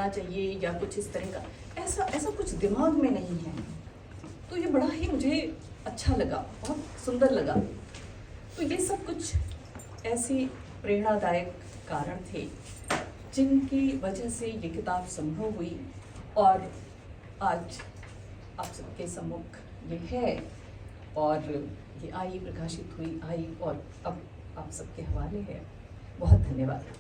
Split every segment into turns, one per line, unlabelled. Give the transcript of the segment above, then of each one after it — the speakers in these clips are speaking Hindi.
करना चाहिए या कुछ इस तरह का, ऐसा ऐसा कुछ दिमाग में नहीं है। तो ये बड़ा ही मुझे अच्छा लगा, बहुत सुंदर लगा। तो ये सब कुछ ऐसे प्रेरणादायक कारण थे जिनकी वजह से ये किताब संभव हुई और आज आप सबके सम्मुख ये है और ये आई, प्रकाशित हुई, आई और अब आप सबके हवाले है। बहुत धन्यवाद।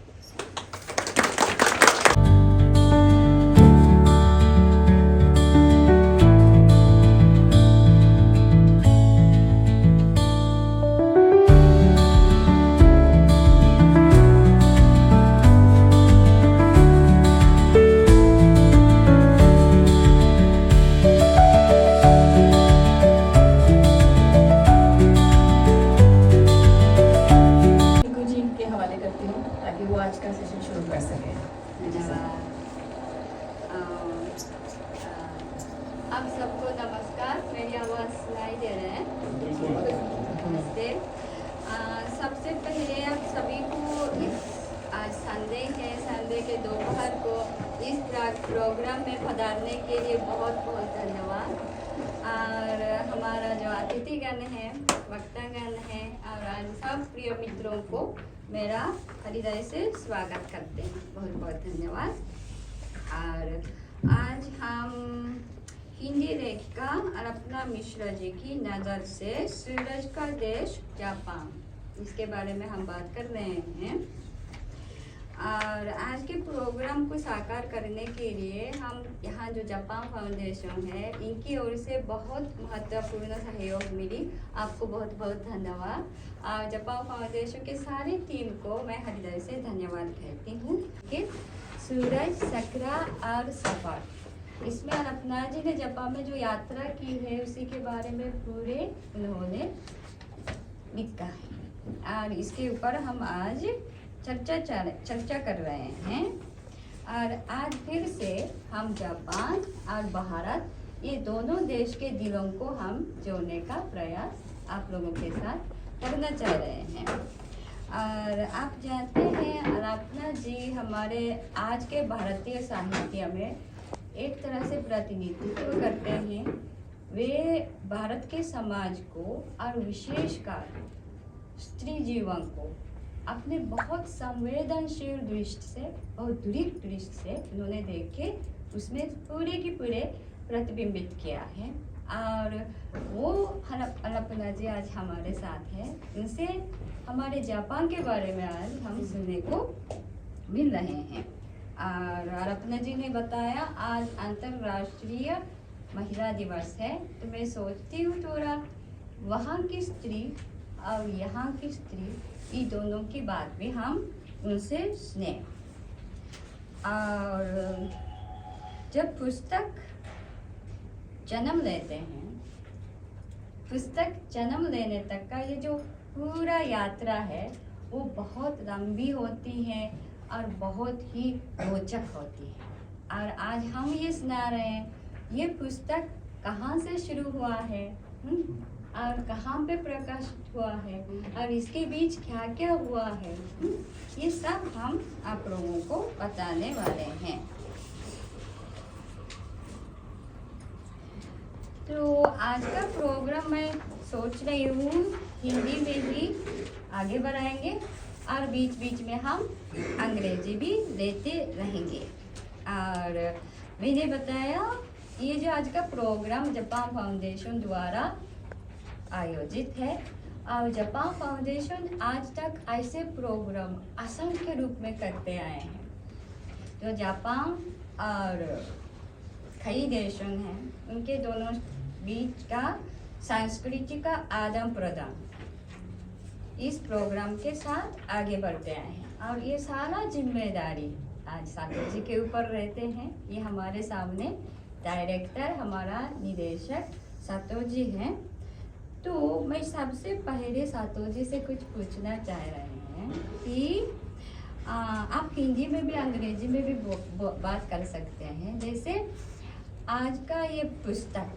आप सबको नमस्कार। मेरी आवाज़ सुनाई दे रहे हैं? नमस्ते। सबसे पहले आप सभी को आज संडे है, संडे के दोपहर को इस प्रोग्राम में पधारने के लिए बहुत बहुत धन्यवाद। और हमारा जो अतिथिगण है, वक्तागण है और आज सब प्रिय मित्रों को मेरा हृदय से स्वागत करते हैं। बहुत बहुत धन्यवाद। और आज हम हिंदी लेखिका अरपना मिश्रा जी की नज़र से सूरज का देश जापान, इसके बारे में हम बात कर रहे हैं। और आज के प्रोग्राम को साकार करने के लिए हम यहाँ जो जापान फाउंडेशन है, इनकी ओर से बहुत महत्वपूर्ण सहयोग मिली। आपको बहुत बहुत धन्यवाद। और जापान फाउंडेशन के सारी टीम को मैं हृदय से धन्यवाद कहती हूँ कि सूरज, सकरा और सफ़र, इसमें अरपना जी ने जापान में जो यात्रा की है उसी के बारे में पूरे उन्होंने लिखा है और इसके ऊपर हम आज चर्चा कर रहे हैं। और आज फिर से हम जापान और भारत, ये दोनों देश के दिलों को हम जोड़ने का प्रयास आप लोगों के साथ करना चाह रहे हैं। और आप जानते हैं अरपना जी हमारे आज के भारतीय साहित्य में एक तरह से प्रतिनिधित्व करते हैं। वे भारत के समाज को और विशेषकर स्त्री जीवन को अपने बहुत संवेदनशील दृष्टि से, बहुत दृढ़ दृष्टि से उन्होंने देखे, उसमें पूरे की पूरे प्रतिबिंबित किया है। और वो अरपना जी आज हमारे साथ हैं। उनसे हमारे जापान के बारे में आज हम सुनने को मिल रहे हैं। और अरपना जी ने बताया आज अंतर्राष्ट्रीय महिला दिवस है, तो मैं सोचती हूँ थोड़ा वहाँ की स्त्री और यहाँ की स्त्री, ये दोनों की बात भी हम उनसे सुने। और जब पुस्तक जन्म लेते हैं, पुस्तक जन्म लेने तक का ये जो पूरा यात्रा है वो बहुत लंबी होती है और बहुत ही रोचक होती है। और आज हम ये सुना रहे हैं ये पुस्तक कहाँ से शुरू हुआ है और कहाँ पे प्रकाशित हुआ है और इसके बीच क्या क्या हुआ है, ये सब हम आप लोगों को बताने वाले हैं। तो आज का प्रोग्राम मैं सोच रही हूँ हिंदी में ही आगे बढ़ाएंगे और बीच बीच में हम अंग्रेजी भी लेते रहेंगे। और मैंने बताया ये जो आज का प्रोग्राम जापान फाउंडेशन द्वारा आयोजित है और जापान फाउंडेशन आज तक ऐसे प्रोग्राम असंख्य रूप में करते आए हैं। जो जापान और कई देशों हैं, उनके दोनों बीच का सांस्कृतिक का आदान प्रदान इस प्रोग्राम के साथ आगे बढ़ते आए हैं। और ये सारा जिम्मेदारी आज सातो जी के ऊपर रहते हैं। ये हमारे सामने डायरेक्टर, हमारा निदेशक सातो जी हैं। तो मैं सबसे पहले सातो जी से कुछ पूछना चाह रहे हैं कि आप हिंदी में भी अंग्रेजी में भी बात कर सकते हैं। जैसे आज का ये पुस्तक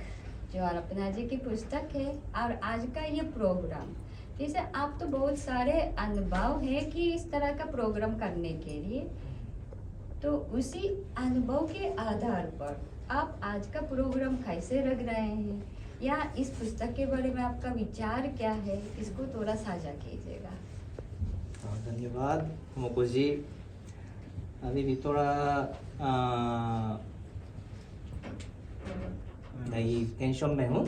जो अरपना जी की पुस्तक है और आज का ये प्रोग्राम, जैसे आप तो बहुत सारे अनुभव है कि इस तरह का प्रोग्राम करने के लिए तो उसी अनुभव के आधार पर आप आज का प्रोग्राम कैसे रख रहे हैं या इस पुस्तक के बारे में आपका विचार क्या है, इसको थोड़ा साझा कीजिएगा।
धन्यवाद मोको जी। अभी भी थोड़ा नई टेंशन में हूँ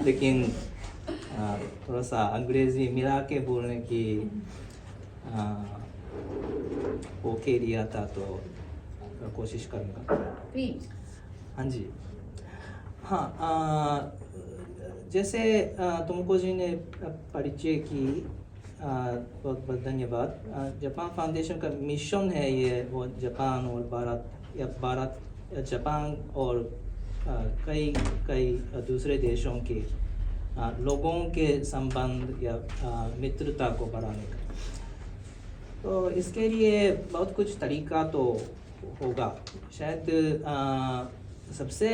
लेकिन थोड़ा सा अंग्रेजी मिला के बोलने की ओके दिया था, तो कोशिश करूँगा
प्लीज।
हाँ जी। हाँ, जैसे तुमको जी ने परिचय की, बहुत बहुत धन्यवाद। जापान फाउंडेशन का मिशन है ये, वो जापान और भारत या जापान और कई दूसरे देशों के लोगों के संबंध या मित्रता को बढ़ाने का। तो इसके लिए बहुत कुछ तरीका तो होगा। शायद सबसे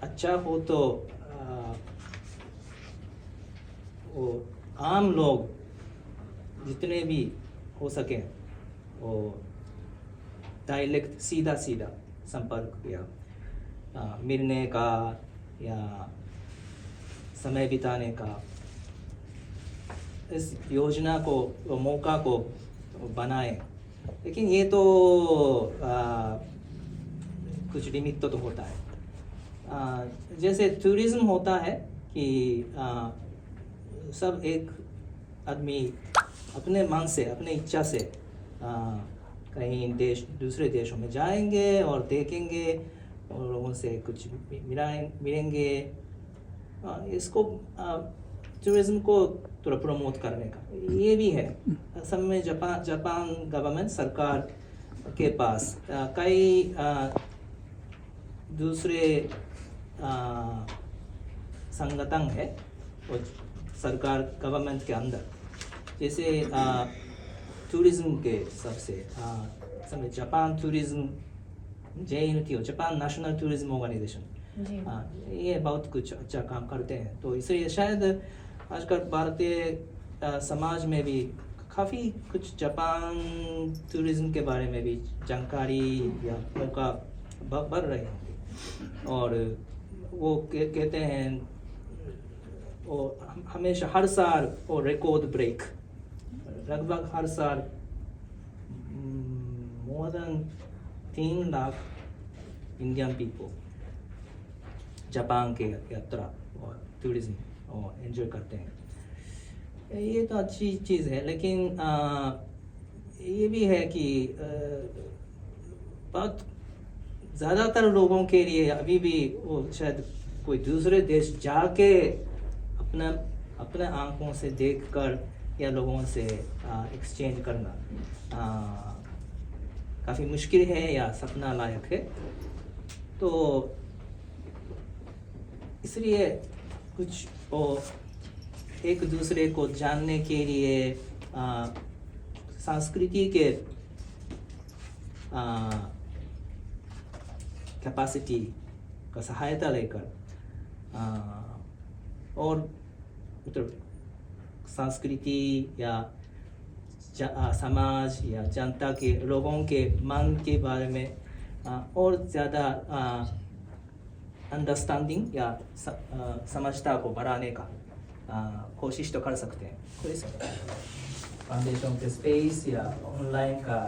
अच्छा हो तो वो आम लोग जितने भी हो सकें वो डायरेक्ट सीधा संपर्क या मिलने का या समय बिताने का, इस योजना को, मौका को बनाएं। लेकिन ये तो कुछ लिमिट तो होता है। जैसे टूरिज्म होता है कि सब एक आदमी अपने मन से, अपने इच्छा से कहीं दूसरे देशों में जाएंगे और देखेंगे और लोगों से कुछ मिलेंगे। इसको टूरिज्म को थोड़ा प्रमोट करने का ये भी है। असल में जापान गवर्नमेंट सरकार के पास कई दूसरे संगठन है और सरकार गवर्नमेंट के अंदर, जैसे टूरिज्म के सबसे समय Japan tourism JNTO, Japan National Tourism Organization, ये बहुत कुछ अच्छा काम करते हैं। तो इसलिए शायद आजकल भारतीय समाज में भी काफ़ी कुछ जापान टूरिज्म के बारे में भी जानकारी या मौका बढ़ रहे हैं। और वो कहते हैं वो हमेशा हर साल वो रिकॉर्ड ब्रेक, लगभग हर साल more than 3 lakh Indian people Japan के यात्रा और टूरिज्म और एंजॉय करते हैं। ये तो अच्छी चीज़ है, लेकिन ये भी है कि बहुत ज़्यादातर लोगों के लिए अभी भी वो शायद कोई दूसरे देश जाके अपने आंखों से देखकर या लोगों से एक्सचेंज करना काफ़ी मुश्किल है या सपना लायक है। तो इसलिए कुछ एक दूसरे को जानने के लिए संस्कृति के कैपेसिटी का सहायता लेकर और मतलब संस्कृति या समाज या जनता के लोगों के मन के बारे में और ज़्यादा अंडरस्टैंडिंग या समझता को बढ़ाने का कोशिश तो कर सकते हैं। तो इस फाउंडेशन के स्पेस या ऑनलाइन का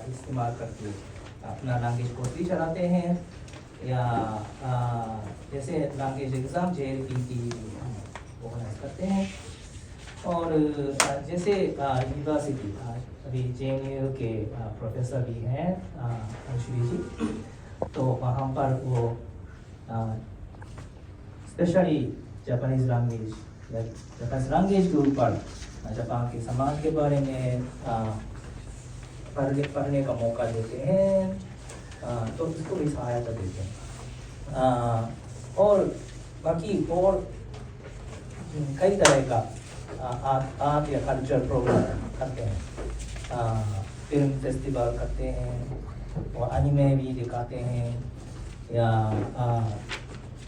इस्तेमाल करके अपना लैंग्वेज कोर्स भी चलाते हैं या जैसे लैंग्वेज एग्ज़ाम JLPT ऑर्गेनाइज करते हैं। और जैसे यूनिवर्सिटी अभी JNU के प्रोफेसर भी हैं अंशुली जी, तो वहाँ पर वो स्पेशली जापानीज लैंग्वेज या जापानीज लैंग्वेज के ऊपर जापान के समाज के बारे में पढ़ने का मौका देते हैं, तो इसको भी सहायता देते हैं। और बाकी और कई तरह का आर्ट या कल्चर प्रोग्राम करते हैं, फिल्म फेस्टिवल करते हैं और एनिमे भी दिखाते हैं या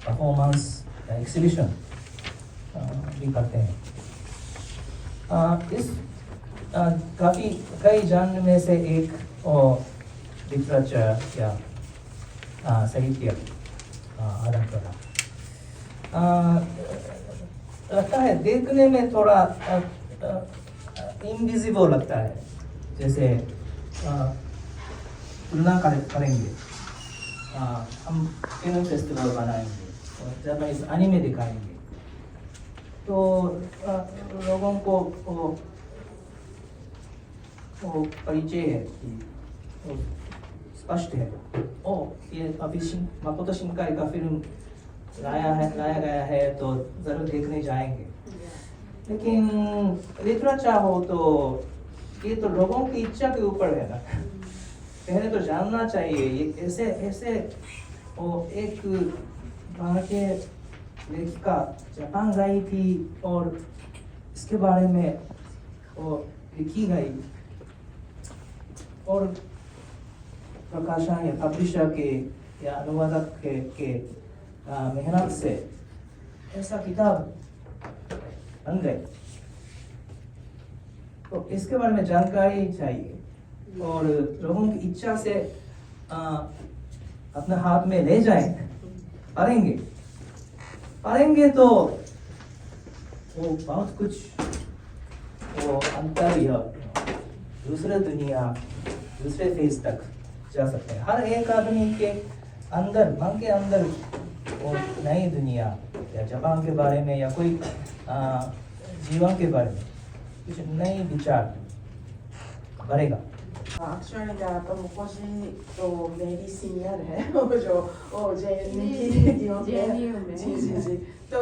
परफॉर्मेंस या एग्जीबिशन भी करते हैं। इस कई जन में से एक लिटरेचर या साहित्य आदान प्रदान लगता है देखने में थोड़ा इनविजिबल लगता है, जैसे तुलना करेंगे, हम फिल्म फेस्टिवल बनाएंगे और जब इस एनिमे दिखाएंगे तो लोगों को वो परिचय है कि वो स्पष्ट है, ओ ये अभी माकोतो शिंकाई का फिल्म लाया गया है तो जरूर देखने जाएंगे। लेकिन लिटरेचर हो तो ये तो लोगों की इच्छा के ऊपर है ना, पहले तो जानना चाहिए ये ऐसे वो एक भारतीय लेखिका जापान गई थी और इसके बारे में वो लिखी गई और प्रकाशन या पब्लिशर के या अनुवादक के मेहनत से ऐसा किताब बन गई, तो इसके बारे में जानकारी चाहिए और लोगों की इच्छा से अपने हाथ में ले जाएं, पढ़ेंगे तो वो बहुत कुछ वो अंतर या दूसरे दुनिया दूसरे फेज तक जा सकते हैं। हर एक आदमी के अंदर मन के अंदर वो नई दुनिया या जापान के बारे में या कोई जीवन के बारे में कुछ नई विचार बढ़ेगा।
एक्चुअली तो मुकोजी तो मेरी सीनियर है जो जेएनयू में जी तो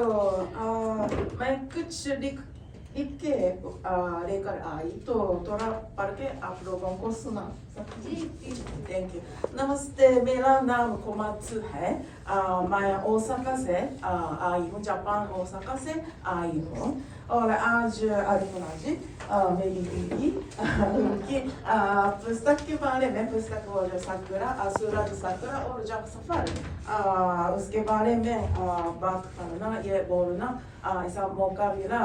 मैं कुछ लिख के लेकर आई तो थोड़ा पढ़ के आप लोगों को सुना सकती हूँ। Thank you. नमस्ते, मेरा नाम कोमात्सु है। मैं ओसाका से आई हूँ, जापान ओसाका से आई हूँ और आज अरुणा जी मेरी दीदी उनकी पुस्तक के बारे में, पुस्तक वो जो साकुरा सूरज साकुरा और जब सफर उसके बारे में बात करना, ये बोलना ऐसा मौका मिला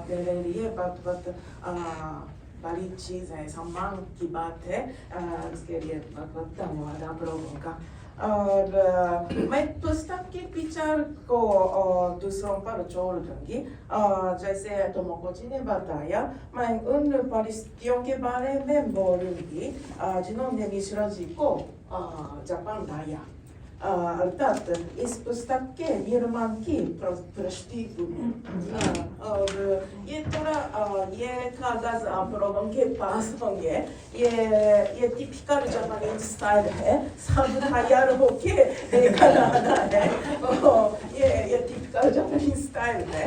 मेरे लिए बहुत बड़ी चीज़ है, सम्मान की बात है। उसके लिए बहुत धन्यवाद आप लोगों का। और मैं पुस्तक के विचार को दूसरों पर छोड़ दूंगी। जैसे तोमोको जी ने बताया, मैं उन परिस्थितियों के बारे में बोलूंगी जिन्होंने मिश्रा जी को जापान लाया, अर्थात इस पुस्तक के निर्माण की पृष्ठभूमि। और ये थोड़ा ये कागज आप लोगों के पास होंगे, ये टिपिकल जापानीज स्टाइल है, सब तैयार होके लेकर आना है। ये टिपिकल जापानीज स्टाइल है।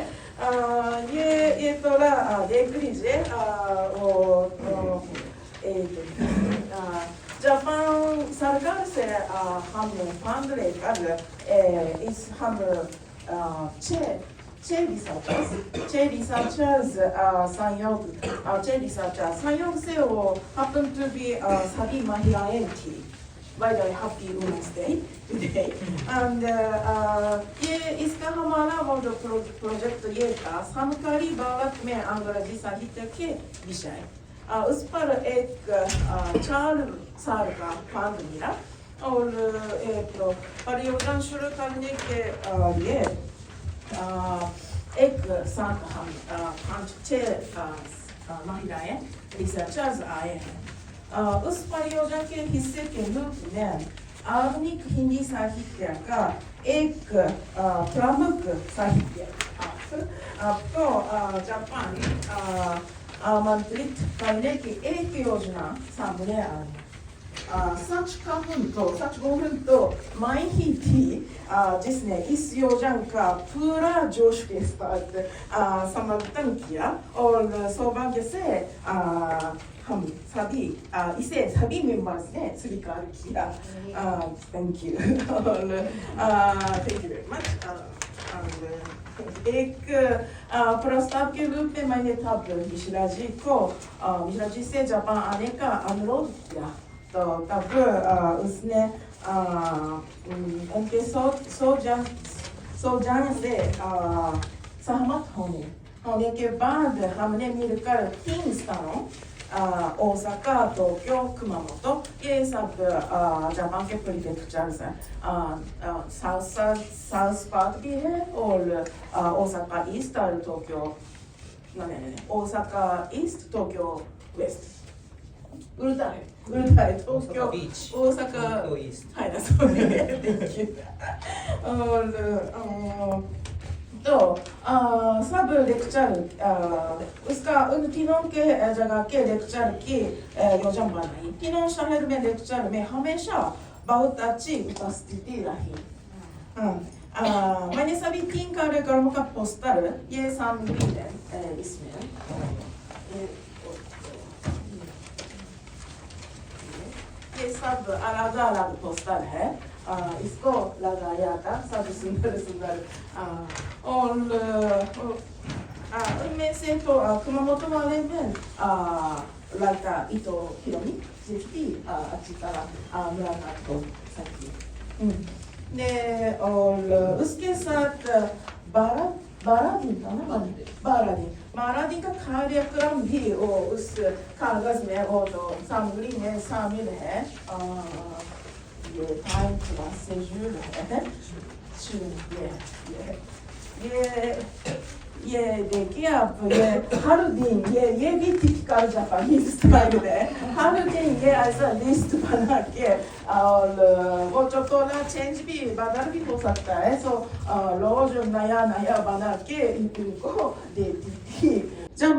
ये थोड़ा देख लीजिए। जापान सरकार से हम फंड लेकर हम छह रिसर्चर्स संयोग से वो happen to be सभी महिलाएं थी। By the way, happy Women's Day today. And ये इसका हमारा वो जो प्रोजेक्ट ये था, समकाली भारत में अंग्रेजी साहित्य के विषय, उस पर एक 4 साल का फंड मिला और परियोजना शुरू करने के लिए एक साथ हम 5-6 महिलाएं रिसर्चर्स आए हैं। उस परियोजना के हिस्से के रूप में आधुनिक हिंदी साहित्य का एक प्रमुख साहित्यकार को जापान आमंत्रित करने की एक योजना सामने आई। सच बोलूं तो मैं ही थी जिसने इस योजना का पूरा जोश के साथ समर्थन किया और सौभाग्य से हम सभी इसे सभी मेंबर्स ने स्वीकार किया। Thank you very much. एक प्रस्ताव के रूप में मैंने तब मिश्रा जी से जापान आने का अनुरोध किया, तो तब उसने उनके सोजान से सहमत होने के बाद हमने मिलकर 3 स्थानों ओसाका, टोक्यो, कुमामोटो, ये सब जापान के प्रीफेक्चर्स हैं। साउथ पार्ट भी है और ओसाका ईस्ट और Tokyo Osaka east, Tokyo west. उल्टा है टोक्यो
बीच
ओसाका
ईस्ट।
はいだそうですऔर तो सब लेक्चर उसका उन तीनों के जगह के लेक्चर की योजना बनाई। तीनों शहर में लेक्चर में हमेशा बहुत अच्छी उपस्थिति रही। मैंने सभी 3 कार्यक्रमों का पोस्टर ये सामग्री है इसमें ये सब अलग अलग पोस्टर है। इसको लगाया था सब सुंदर सुंदर और उनमें से तो कुमामोटो वाले में लड़का इतो हिरोमी जिसकी अच्छी तरह मुलाकात हो सकती ने और उसके साथ 12 दिन का ना 12 दिन का कार्यक्रम भी वो उस कागज में वो तो सामग्री में शामिल है। ये टाइम क्लास शेड्यूल है ये देखिए आप ये हर दिन ये भी टिपिकल जापानीज स्टाइल है। हर दिन ये ऐसा लिस्ट बना के और वो थोड़ा चेंज भी बदल भी हो सकता है। सो रोज नया बना के इनको देती थी। जब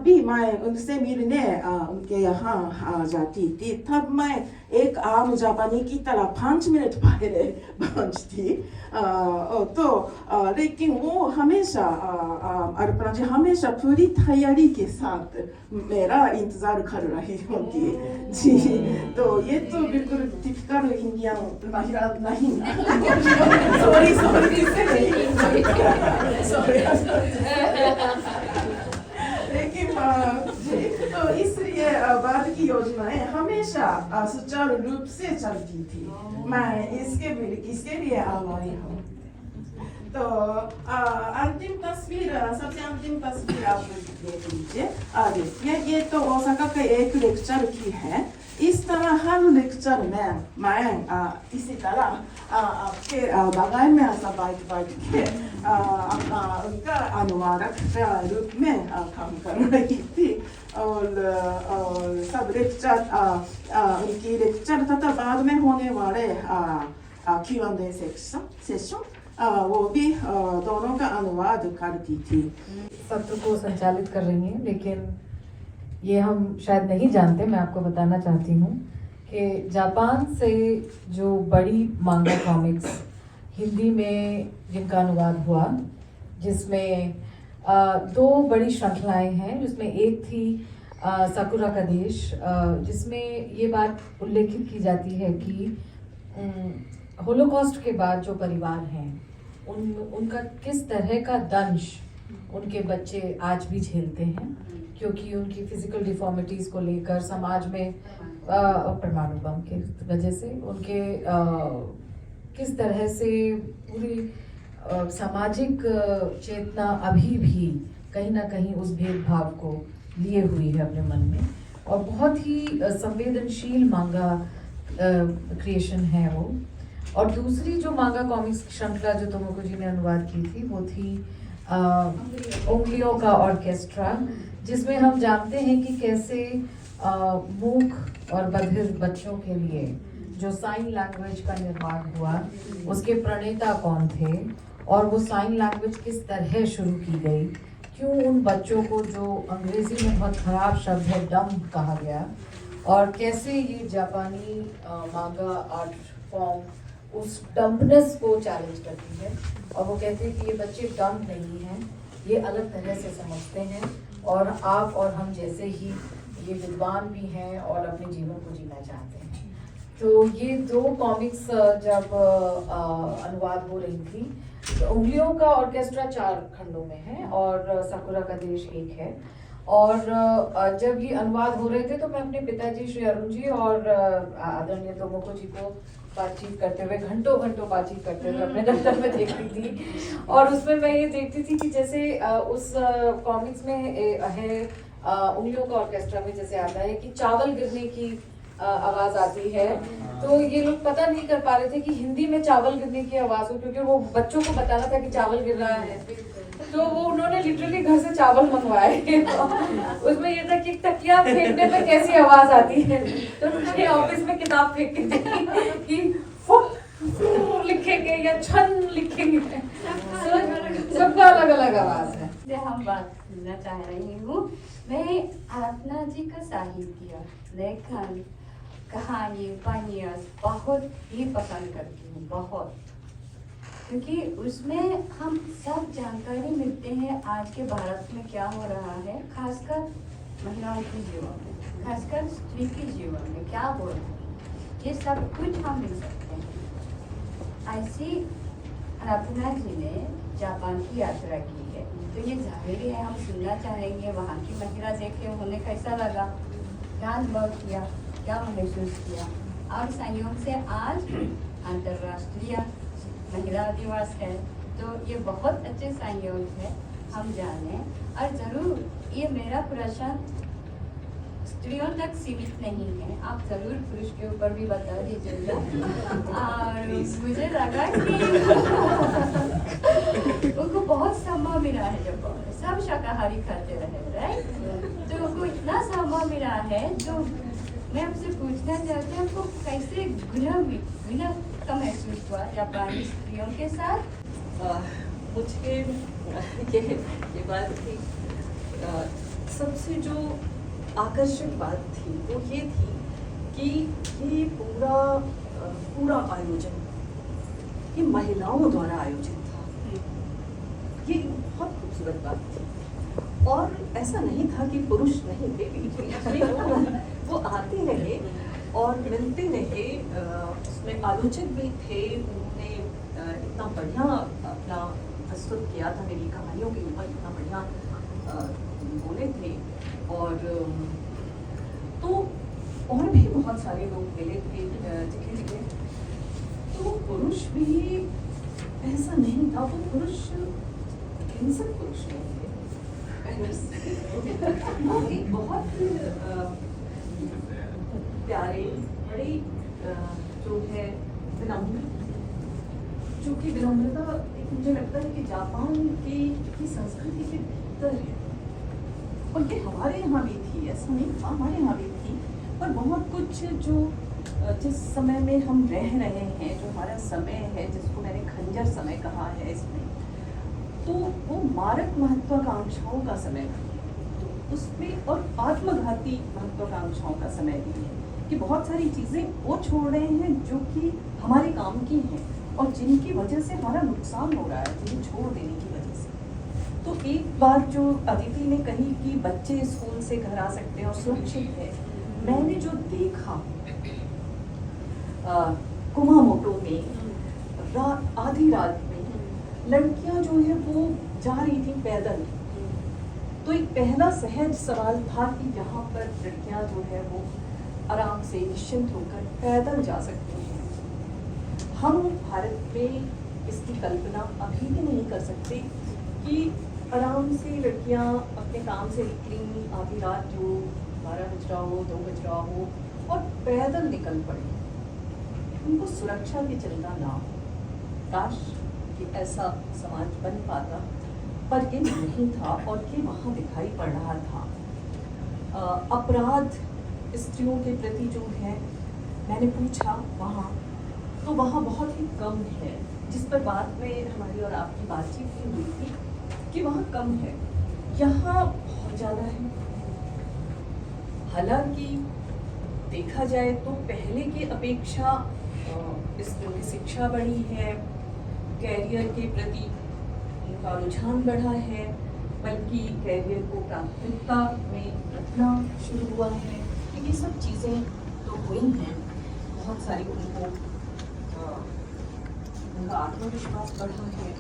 भी मैं उनसे मिलने उनके यहाँ जाती थी तब मैं एक आम जापानी की तरह 5 मिनट पहले पहुँचती। तो लेकिन वो हमेशा अर्पणा जी हमेशा पूरी तैयारी के साथ मेरा इंतजार कर रही होगी जी। तो ये तो बिल्कुल टिपिकल इंडियन महिला नहीं लेकिन तो इसलिए बाद की योजनाएं हमेशा सुचारू रूप से चलती थी। मैं इसके लिए आभारी हूँ। तो अंतिम तस्वीर सबसे अंतिम तस्वीर आप देख लीजिए। ये तो ओसाका के एक लेक्चर की है। इस तरह हर लेक्चर में मैं इसी तरह आपके बगल में ऐसा बैठ के उनका अनुवादक रूप में काम कर रही थी और सब लेक्चर उनकी लेक्चर तथा बाद में होने वाले Q&A सेशन वो भी दोनों का अनुवाद करती थी।
सत्र को संचालित कर रही हैं, लेकिन ये हम शायद नहीं जानते। मैं आपको बताना चाहती हूँ कि जापान से जो बड़ी मांगा कॉमिक्स हिंदी में जिनका अनुवाद हुआ, जिसमें 2 बड़ी श्रृंखलाएं हैं, जिसमें एक थी साकुरा का देश, जिसमें ये बात उल्लेखित की जाती है कि होलोकॉस्ट के बाद जो परिवार हैं उनका किस तरह का दंश उनके बच्चे आज भी झेलते हैं, क्योंकि उनकी फिजिकल डिफॉर्मिटीज़ को लेकर समाज में परमाणु बम के वजह से उनके किस तरह से पूरी सामाजिक चेतना अभी भी कहीं ना कहीं उस भेदभाव को लिए हुई है अपने मन में, और बहुत ही संवेदनशील मांगा क्रिएशन है वो। और दूसरी जो मांगा कॉमिक्स श्रृंखला जो तोमोको जी ने अनुवाद की थी वो थी उंगलियों का ऑर्केस्ट्रा, जिसमें हम जानते हैं कि कैसे मूक और बधिर बच्चों के लिए जो साइन लैंग्वेज का निर्माण हुआ उसके प्रणेता कौन थे और वो साइन लैंग्वेज किस तरह शुरू की गई, क्यों उन बच्चों को जो अंग्रेजी में बहुत खराब शब्द है डम कहा गया, और कैसे ये जापानी मांगा आर्ट फॉर्म उस डम्पनेस को चैलेंज करती है। और वो कहते हैं कि ये बच्चे डम नहीं हैं, ये अलग तरह से समझते हैं और आप और हम जैसे ही ये विद्वान भी हैं और अपने जीवन को जीना चाहते हैं। तो ये 2 कॉमिक्स जब अनुवाद हो रही थी, तो उंगलियों का ऑर्केस्ट्रा 4 खंडों में है और साकुरा का देश 1 है। और जब ये अनुवाद हो रहे थे तो मैं अपने पिताजी श्री अरुण जी और आदरणीय तोमोको जी को बातचीत करते हुए घंटों बातचीत करते हुए अपने दफ्तर में देखती थी। और उसमें मैं ये देखती थी कि जैसे उस कॉमिक्स में है उंगलियों का ऑर्केस्ट्रा में जैसे आता है कि चावल गिरने की आवाज आती है, तो ये लोग पता नहीं कर पा रहे थे कि हिंदी में चावल गिरने की आवाज हो, क्योंकि वो बच्चों को बताना था कि चावल गिर रहा है, तो वो उन्होंने लिटरली घर से चावल मंगवाए। उसमें ये था कि तकिया फेंकने पे कैसी आवाज आती है, तो उन्होंने ऑफिस में किताब फेंक के देखी कि फुट लिखेंगे या छन लिखेंगे, सबका अलग अलग आवाज है।
से हम बात करना चाह रही हूँ। मैं आराधना जी का साहित्य, लेखन, कहानी, उपन्यास बहुत ही पसंद करती हूँ, बहुत, क्योंकि उसमें हम सब जानकारी मिलते हैं आज के भारत में क्या हो रहा है, खासकर महिलाओं के जीवन में, खासकर स्त्री के जीवन में क्या हो रहा है, ये सब कुछ हम मिल सकते हैं। ऐसी आराधना जी ने जापान की यात्रा की है, तो ये जाहिर है हम सुनना चाहेंगे वहाँ की महिला देखे उन्हें कैसा लगा, क्या अनुभव किया, क्या महसूस किया। और संयोग से आज अंतर्राष्ट्रीय महिला दिवस है, तो ये बहुत अच्छे संयोग है हम जाने। और ज़रूर ये मेरा प्रश्न स्त्रियों तक सीमित नहीं है, आप ज़रूर पुरुष के ऊपर भी बता दीजिएगा। और मुझे लगा कि उनको बहुत समय मिला है, जब सब शाकाहारी खाते रहे, राइट, तो उनको इतना समय मिला है, तो मैं आपसे पूछना चाहती हूँ आपको कैसे गुना का महसूस हुआ जापानी स्त्रियों के साथ।
मुझे ये बात थी, सबसे जो आकर्षक बात थी वो ये थी कि ये पूरा आयोजन ये महिलाओं द्वारा आयोजित था। ये बहुत खूबसूरत बात थी, और ऐसा नहीं था कि पुरुष नहीं थे बीच में, वो आते रहे और मिलते रहे। उसमें आलोचक भी थे, उन्होंने इतना बढ़िया अपना प्रस्तुत किया था, मेरी कहानियों के ऊपर इतना बढ़िया बोले थे। और तो और भी बहुत सारे लोग मिले थे जगह जगह, तो पुरुष भी ऐसा नहीं था, वो पुरुष हिंसक पुरुष नहीं थे, वो एक बहुत प्यारे, बड़े जो है विनम्र, जो कि विनम्रता मुझे लगता है कि जापान की संस्कृति के भीतर है, और ये हमारे यहाँ भी थी, ऐसा नहीं था, हमारे यहाँ भी थी। पर बहुत कुछ जो जिस समय में हम रह रहे हैं, जो हमारा समय है, जिसको मैंने खंजर समय कहा है इसमें, तो वो मारक महत्वाकांक्षाओं का समय है उसमें, और आत्मघाती महत्वाकांक्षाओं का समय भी है कि बहुत सारी चीज़ें वो छोड़ रहे हैं जो कि हमारे काम की हैं और जिनकी वजह से हमारा नुकसान हो रहा है, जिन्हें छोड़ देने की वजह से। तो एक बात जो अदिति ने कही कि बच्चे स्कूल से घर आ सकते हैं और सुरक्षित है, मैंने जो देखा कुमामोटो में आधी रात में लड़कियां जो है वो जा रही थी पैदल, तो एक पहला सहज सवाल था कि यहाँ पर लड़कियां जो है वो आराम से निश्चिंत होकर पैदल जा सकती हैं। हम भारत में इसकी कल्पना अभी भी नहीं कर सकते कि आराम से लड़कियां अपने काम से निकली आधी रात, जो 12 बज रहा हो, 2 बज रहा हो, और पैदल निकल पड़े, उनको सुरक्षा की चिंता ना हो। काश कि ऐसा समाज बन पाता, पर ये नहीं था, और ये वहाँ दिखाई पड़ रहा था। अपराध स्त्रियों के प्रति जो है, मैंने पूछा वहाँ, तो वहाँ बहुत ही कम है, जिस पर बाद में हमारी और आपकी बातचीत भी हुई थी कि वहाँ कम है, यहाँ बहुत ज़्यादा है। हालांकि देखा जाए तो पहले की अपेक्षा स्त्रियों की शिक्षा बढ़ी है, कैरियर के प्रति उनका रुझान बढ़ा है, बल्कि कैरियर को प्राथमिकता में रखना शुरू हुआ है। ये सब चीज़ें तो हुई हैं, बहुत सारी उनको उनका आत्मविश्वास बढ़ा है,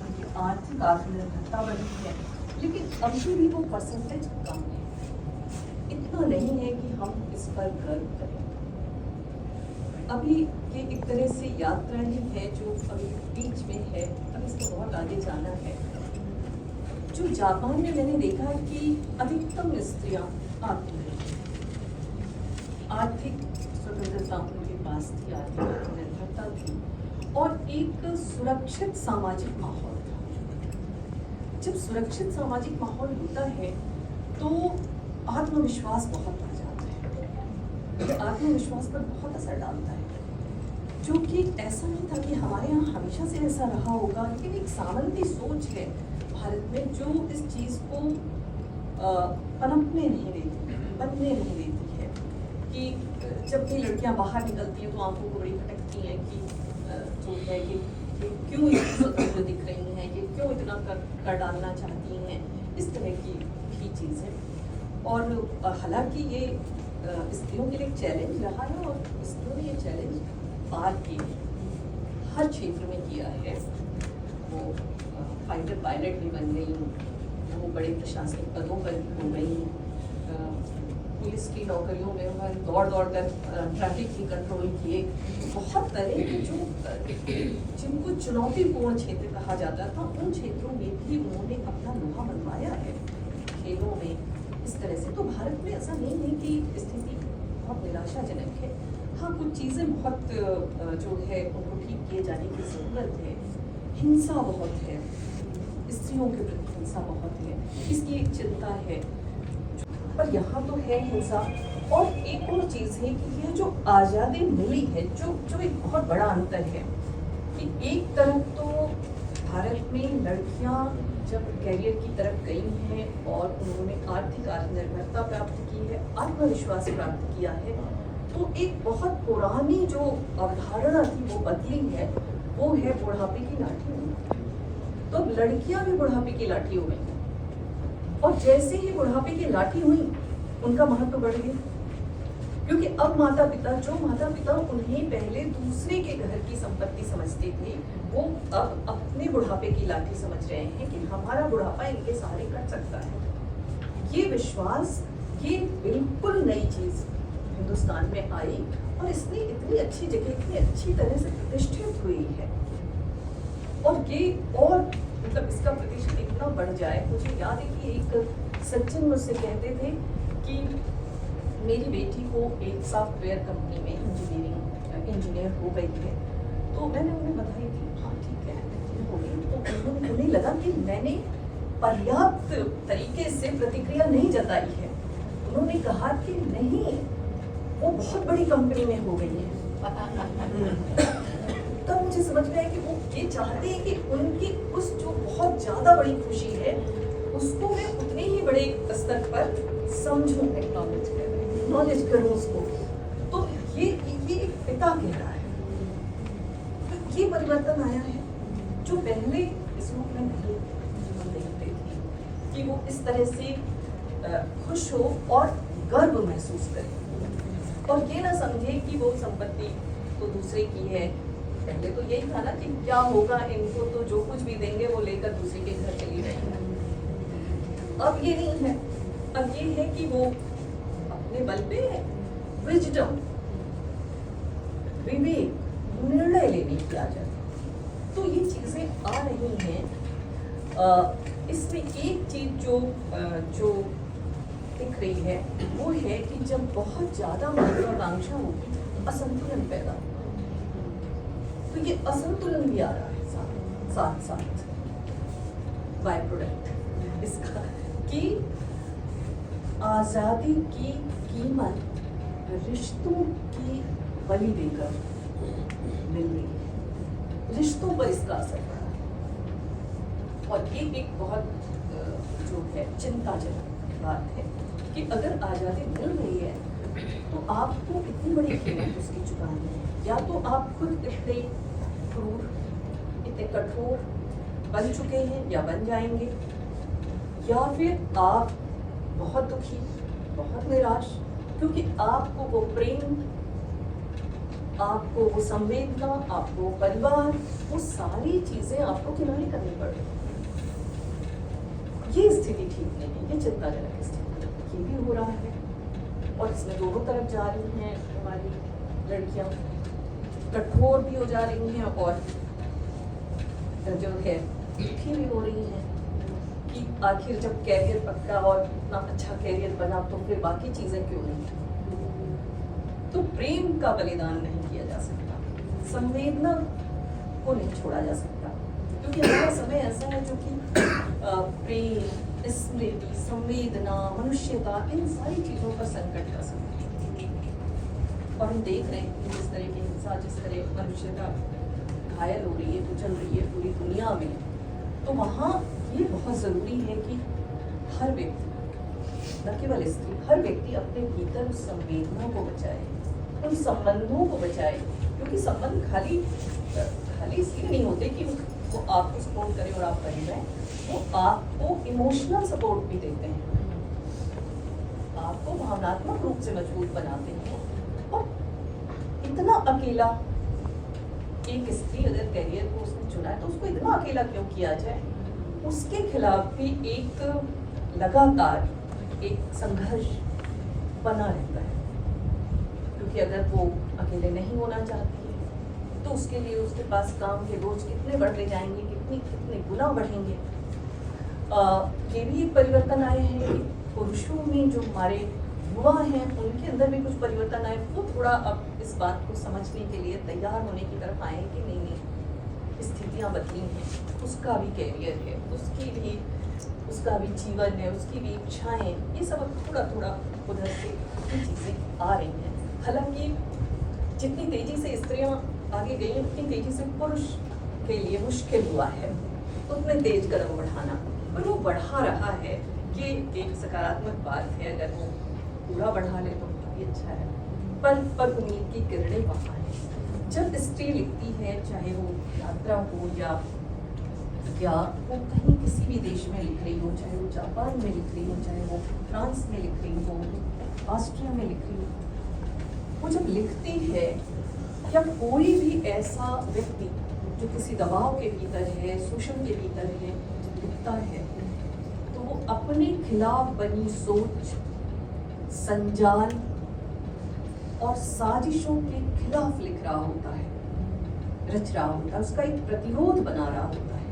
उनकी आर्थिक आत्मनिर्भरता बढ़ी है, लेकिन अभी भी वो परसेंटेज कम है। इतना नहीं है कि हम इस पर गर्व करें। अभी ये एक तरह से यात्रा ही है जो अभी बीच में है, अब इसको बहुत आगे जाना है। जो जापान में मैंने देखा है कि अधिकतम स्त्रियां आती हैं, आर्थिक स्वतंत्रता उनके पास थी, आर्थिक आत्मनिर्भरता थी और एक सुरक्षित सामाजिक माहौल था। जब सुरक्षित सामाजिक माहौल होता है तो आत्मविश्वास बहुत बढ़ जाता है, ये आत्मविश्वास पर बहुत असर डालता है, जो कि ऐसा नहीं था कि हमारे यहाँ हमेशा से ऐसा रहा होगा, लेकिन एक सामंती सोच है भारत में जो इस चीज़ को पनपने नहीं देती, बनने नहीं देती है कि जब भी लड़कियां बाहर निकलती हैं तो आंखों को बड़ी खटकती हैं कि जो है कि क्यों इतनी स्वतंत्र दिख रही हैं, ये क्यों इतना कर डालना चाहती हैं, इस तरह की भी चीज़ है। और हालांकि ये स्त्रियों के लिए एक चैलेंज रहा है और स्त्रियों ने ये चैलेंज पार किए, हर क्षेत्र में किया है। वो फाइटर पायलट भी बन गई, वो बड़े प्रशासनिक पदों पर भी हो गई, पुलिस की नौकरियों में उन्होंने दौड़ कर ट्रैफिक भी कंट्रोल किए। बहुत तरह के जो जिनको चुनौतीपूर्ण क्षेत्र कहा जाता था उन क्षेत्रों में भी उन्होंने अपना लोहा मनवाया है खेलों में, इस तरह से। तो भारत में ऐसा नहीं है कि स्थिति बहुत निराशाजनक है। हाँ, कुछ चीज़ें बहुत जो है उनको ठीक किए जाने की ज़रूरत है। हिंसा बहुत है, स्त्रियों के प्रति हिंसा बहुत है, इसकी एक चिंता है, पर यहाँ तो है हिंसा। और एक और चीज़ है कि ये जो आज़ादी मिली है, जो एक बहुत बड़ा अंतर है कि एक तरफ तो भारत में लड़कियाँ जब कैरियर की तरफ गई हैं और उन्होंने आर्थिक आत्मनिर्भरता प्राप्त की है, आत्मविश्वास प्राप्त किया है, तो एक बहुत पुरानी जो अवधारणा थी वो बदली है, वो है बुढ़ापे की लाठी होना। तो लड़कियां भी बुढ़ापे की लाठी हो गई और जैसे ही बुढ़ापे की लाठी हुई उनका महत्व बढ़ गया, क्योंकि अब माता पिता उन्हें पहले दूसरे के घर की संपत्ति समझते थे, वो अब अपने बुढ़ापे की लाठी समझ रहे हैं कि हमारा बुढ़ापा इनके सहारे कट सकता है। ये विश्वास, ये बिल्कुल नई चीज हिंदुस्तान में आई और इसने इतनी अच्छी जगह, इतनी अच्छी तरह से प्रतिष्ठित हुई है। और ये और मतलब इसका प्रतिशत इतना बढ़ जाए। मुझे याद है कि एक सज्जन मुझसे कहते थे कि मेरी बेटी को एक सॉफ्टवेयर कंपनी में इंजीनियर हो गई है, तो मैंने उन्हें बधाई दी, हाँ ठीक है हो गई। तो उन्हें लगा कि मैंने पर्याप्त तरीके से प्रतिक्रिया नहीं जताई है। उन्होंने कहा कि नहीं, वो बहुत बड़ी कंपनी में हो गई है। तब मुझे समझ में आया कि वो ये चाहते हैं कि उनकी उस जो बहुत ज्यादा बड़ी खुशी है उसको मैं उतने ही बड़े स्तर पर समझूं, एक्नॉलेज करूं उसको। तो ये एक पिता कह रहा है, तो ये परिवर्तन आया है जो पहले इस रूप में नहीं हम देखते थे कि वो इस तरह से खुश हो और गर्व महसूस करे और ये ना समझे कि वो संपत्ति तो दूसरे की है। पहले तो यही था ना कि क्या होगा, इनको तो जो कुछ भी देंगे वो लेकर दूसरे के घर चली जाएंगे। अब ये नहीं है, अब ये है कि वो अपने बल पे विजडम, विवेक, निर्णय लेने की आ जाती। तो ये चीजें आ रही हैं। इसमें एक चीज जो दिख रही है वो है कि जब बहुत ज्यादा महत्वाकांक्षा होगी असंतुलन पैदा होगा। तो ये असंतुलन भी आ रहा है साथ बाय प्रोडक्ट इसका कि आज़ादी की कीमत रिश्तों की बलि देकर मिल रही है, रिश्तों पर इसका असर पड़ा है। और ये एक बहुत जो है चिंताजनक बात है कि अगर आज़ादी मिल रही है तो आपको इतनी बड़ी कीमत उसकी चुकानी है। या तो आप खुद इतने क्रूर, इतने कठोर बन चुके हैं या बन जाएंगे, या फिर आप बहुत दुखी, बहुत निराश, क्योंकि आपको वो प्रेम, आपको वो संवेदना, आपको परिवार, वो सारी चीजें आपको किनारे करनी पड़ रही। ये स्थिति ठीक नहीं है, ये चिंताजनक स्थिति ये भी हो रहा है और इसमें दोनों तरफ जा रही हैं हमारी लड़कियां, कठोर भी हो जा रही हैं और जो है दुखी भी हो रही हैं। कि आखिर जब कैरियर पक्का और इतना अच्छा कैरियर बना तो फिर बाकी चीजें क्यों नहीं। तो प्रेम का बलिदान नहीं किया जा सकता, संवेदना को नहीं छोड़ा जा सकता, क्योंकि हमारा समय ऐसा है जो कि प्रेम, स्मृति, संवेदना, मनुष्यता, इन सारी चीजों पर संकट का समय है। और हम देख रहे हैं कि जिस तरह की हिंसा, जिस तरह मनुष्यता घायल हो रही है, कुचल रही है पूरी दुनिया में, तो वहाँ ये बहुत ज़रूरी है कि हर व्यक्ति, न केवल स्त्री, हर व्यक्ति अपने भीतर उस संवेदना को बचाए, उन संबंधों को बचाए, क्योंकि संबंध खाली इसलिए नहीं होते कि वो आपको सपोर्ट करे और आप बन जाए, वो आपको इमोशनल सपोर्ट भी देते हैं, आपको भावनात्मक रूप से मजबूत बनाते हैं। और इतना अकेला एक स्त्री अगर करियर को उसने चुना है तो उसको इतना अकेला क्यों किया जाए। उसके खिलाफ भी एक लगातार एक संघर्ष बना रहता है, क्योंकि अगर वो अकेले नहीं होना चाहती है तो उसके लिए उसके पास काम के बोझ कितने बढ़ते जाएंगे, कितने गुना बढ़ेंगे। ये भी एक परिवर्तन आए हैं कि पुरुषों में जो हमारे युवा हैं उनके अंदर भी कुछ परिवर्तन आए, वो थोड़ा अब इस बात को समझने के लिए तैयार होने की तरफ आए कि नहीं स्थितियाँ बदली हैं, उसका भी कैरियर है, उसका भी जीवन है, उसकी भी इच्छाएं, ये सब अब थोड़ा थोड़ा उधर से चीज़ें आ रही हैं। हालांकि जितनी तेजी से स्त्रियां आगे गई हैं उतनी तेजी से पुरुष के लिए मुश्किल हुआ है उतने तेज कदम बढ़ाना, पर वो बढ़ा रहा है, ये एक सकारात्मक बात है। अगर वो पूरा बढ़ा ले तो काफ़ी अच्छा है, पर उम्मीद की किरणें वहाँ हैं। जब स्त्री लिखती है, चाहे वो यात्रा हो या वो कहीं किसी भी देश में लिख रही हो, चाहे वो जापान में लिख रही हो, चाहे वो फ्रांस में लिख रही हो, ऑस्ट्रिया में लिख रही हो, वो जब लिखती है या कोई भी ऐसा व्यक्ति जो किसी दबाव के भीतर है, शोषण के भीतर है, लिखता है तो वो अपने खिलाफ बनी सोच, संजाल और साजिशों के खिलाफ लिख रहा होता है, रच रहा होता है, उसका एक प्रतिरोध बना रहा होता है।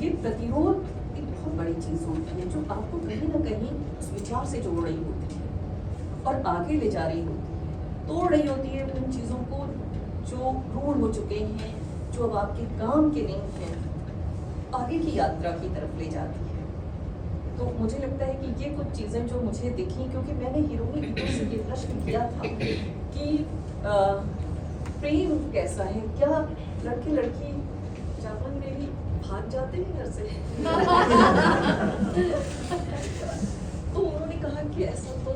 ये प्रतिरोध एक बहुत बड़ी चीज़ होती है जो आपको कहीं ना कहीं उस विचार से जोड़ रही होती है और आगे ले जा रही होती है, तोड़ रही होती है उन चीज़ों को जो रूढ़ हो चुके हैं, जो अब आपके काम के नहीं हैं, आगे की यात्रा की तरफ ले जाती है। तो मुझे लगता है कि ये कुछ चीज़ें जो मुझे दिखी, क्योंकि मैंने हीरोइन से ये प्रश्न किया था कि प्रेम कैसा है, क्या लड़के लड़की जापान में भी भाग जाते हैं घर से तो उन्होंने कहा कि ऐसा तो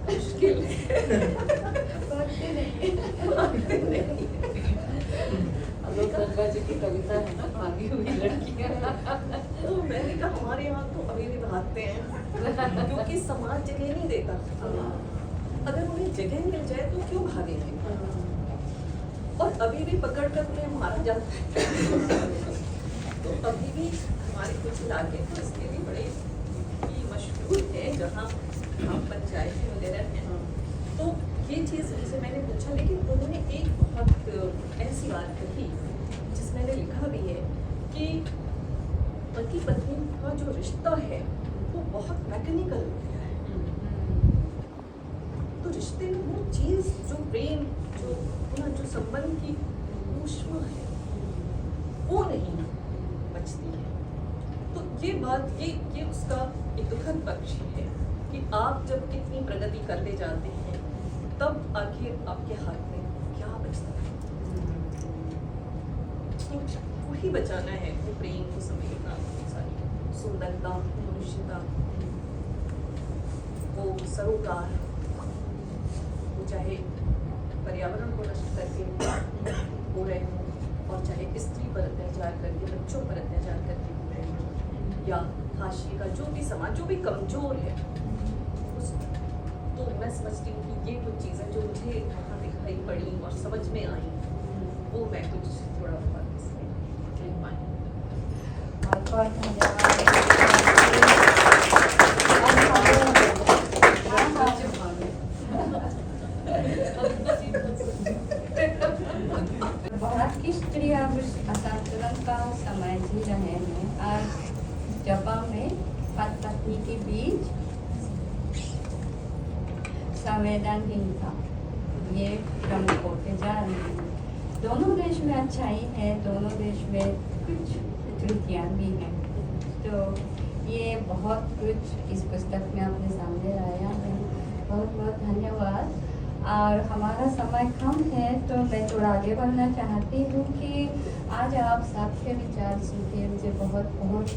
मुश्किल है
भागते नहीं।
गंगा जी की कविता है ना, भागी हुई लड़कियां।
तो मैंने कहा हमारे यहाँ तो अभी भी भागते हैं क्योंकि समाज जगह नहीं देता। अगर उन्हें जगह मिल जाए तो क्यों भागेंगे, और अभी भी पकड़ कर उन्हें मारा जाता है। तो अभी भी हमारे कुछ इलाके तो इसके लिए बड़े ही मशहूर हैं जहाँ ग्राम पंचायतें वगैरह हैं। तो ये चीज़ उनसे मैंने पूछा, लेकिन उन्होंने एक बहुत ऐसी बात कही जिस मैंने लिखा भी है कि पति पत्नी का जो रिश्ता है वो बहुत मैकेनिकल हो गया है। तो रिश्ते में वो चीज़ जो प्रेम, जो संबंध की ऊष्मा है वो नहीं बचती है। तो ये बात ये उसका एक दुखद पक्ष है कि आप जब कितनी प्रगति करते जाते हैं तब आखिर आपके हाथ में क्या बचता है। तो वही बचाना है, वो प्रेम, वो संवेदना, सारी सुंदरता, मनुष्यता, वो सरोकार, वो चाहे पर्यावरण को नष्ट करके हो रहे हों और चाहे स्त्री पर अत्याचार करके, बच्चों पर अत्याचार करके हो रहे हों, या हाशिए का जो भी समाज जो भी कमजोर है तो मैं समझती हूँ कि ये कुछ चीज़ें जो मुझे वहाँ दिखाई पड़ी और समझ में आई वो मैं कुछ थोड़ा बहुत इसमें लिख पाई।
भारत की स्त्री अब असंतुलन का समय जी रहे हैं। आज जापान में संवेदनहीन था, ये प्रमुख होते जा रहे हैं। दोनों देश में अच्छाई है, दोनों देश में कुछ त्रुटियां भी हैं। तो ये बहुत कुछ इस पुस्तक में अपने सामने लाया है। बहुत बहुत धन्यवाद। और हमारा समय कम है तो मैं थोड़ा आगे बढ़ना चाहती हूँ कि आज आप सबके विचार सुनकर मुझे बहुत बहुत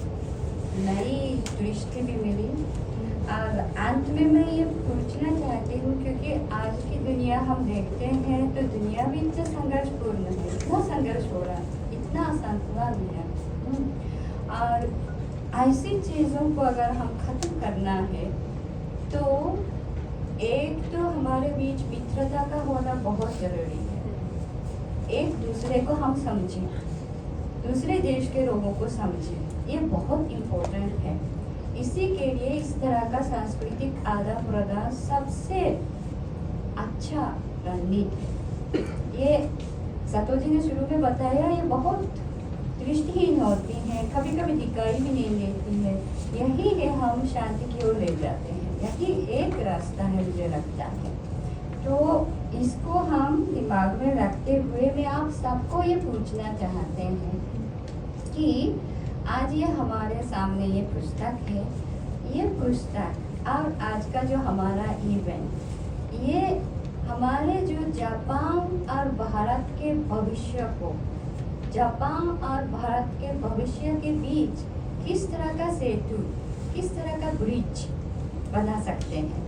नई दृष्टि भी मिली। और अंत में मैं ये पूछना चाहती हूँ, क्योंकि आज की दुनिया हम देखते हैं तो दुनिया भी इतना संघर्षपूर्ण है, इतना संघर्ष हो रहा है, इतना असंतुलन है। और ऐसी चीज़ों को अगर हम खत्म करना है तो एक तो हमारे बीच मित्रता का होना बहुत ज़रूरी है। एक दूसरे को हम समझें, दूसरे देश के लोगों को समझें, ये बहुत इम्पोर्टेंट है। इसी के लिए इस तरह का सांस्कृतिक आदान प्रदान सबसे अच्छा रणनीति है। ये सतोजी ने शुरू में बताया, ये बहुत दृष्टिहीन होती हैं, कभी कभी दिखाई भी नहीं देती है। यही है हम शांति की ओर ले जाते हैं, यही एक रास्ता है मुझे लगता है। तो इसको हम दिमाग में रखते हुए मैं आप सबको ये पूछना चाहते हैं कि आज ये हमारे सामने ये पुस्तक है, ये पुस्तक और आज का जो हमारा इवेंट, ये हमारे जो जापान और भारत के भविष्य को, जापान और भारत के भविष्य के बीच किस तरह का सेतु, किस तरह का ब्रिज बना सकते हैं,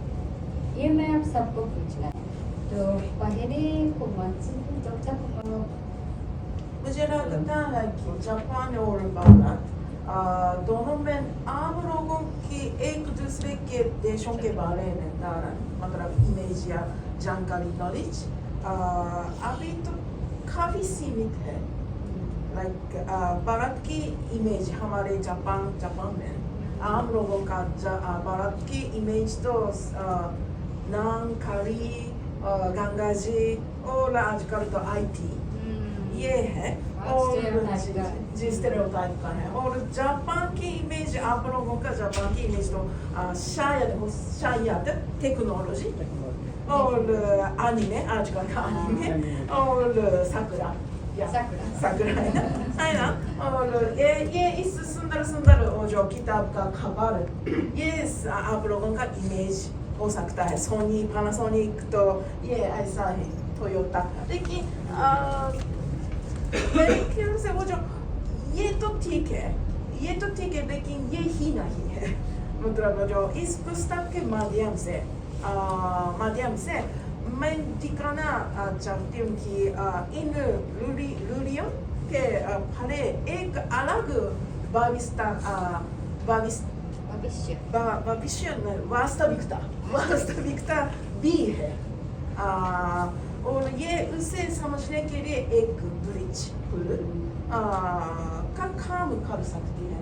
ये मैं आप सबको पूछना है। तो पहले
मुझे लगता है कि जापान और भारत दोनों में आम लोगों की एक दूसरे के देशों के बारे में मतलब इमेज या जानकारी, नॉलेज अभी तो काफ़ी सीमित है। लाइक भारत की इमेज हमारे जापान में आम लोगों का भारत की इमेज तो नांगकारी, गंगा जी और आजकल तो IT ये है और जी स्टेरियोटाइप का है। और जापान की इमेज आप लोगों का जापान की इमेज तो शायद टेक्नोलॉजी और अनिमे, आजकल का अनिमे और साकुरा है ना। और ये इस सुंदर जो किताब का खबर, ये आप लोगों का इमेज हो सकता है। सोनी, पानासोनिक तो ये ऐसा है, टोयोटा। लेकिन मेरे ख्याल से वो जो ये तो ठीक है, लेकिन ये ही नहीं है। मतलब जो इस पुस्तक के माध्यम से मैं दिखाना चाहती हूँ कि इन रूढ़ियों के परे एक अलग भविष्य वास्तविकता भी है। और ये उसे समझने के लिए एक ब्रिज का काम कर सकती है